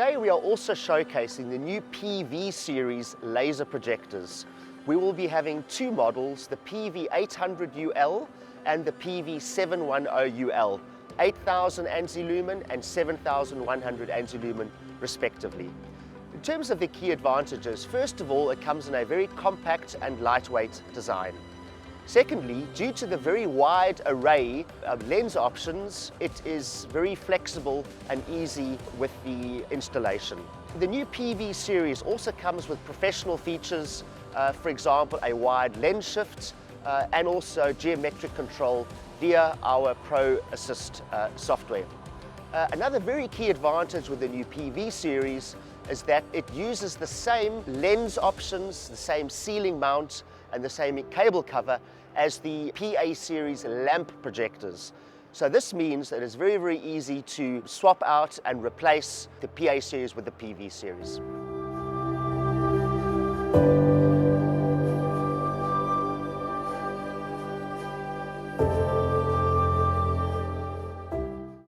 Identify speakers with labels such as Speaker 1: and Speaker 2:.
Speaker 1: Today we are also showcasing the new PV series laser projectors. We will be having two models, the PV800UL and the PV710UL, 8,000 ANSI lumen and 7,100 ANSI lumen respectively. In terms of the key advantages, first of all, it comes in a very compact and lightweight design. Secondly, due to the very wide array of lens options, it is very flexible and easy with the installation. The new PV series also comes with professional features, for example, a wide lens shift and also geometric control via our Pro Assist software. Another very key advantage with the new PV series is that it uses the same lens options, the same ceiling mount and the same cable cover as the PA series lamp projectors. So this means that it's very, very easy to swap out and replace the PA series with the PV series.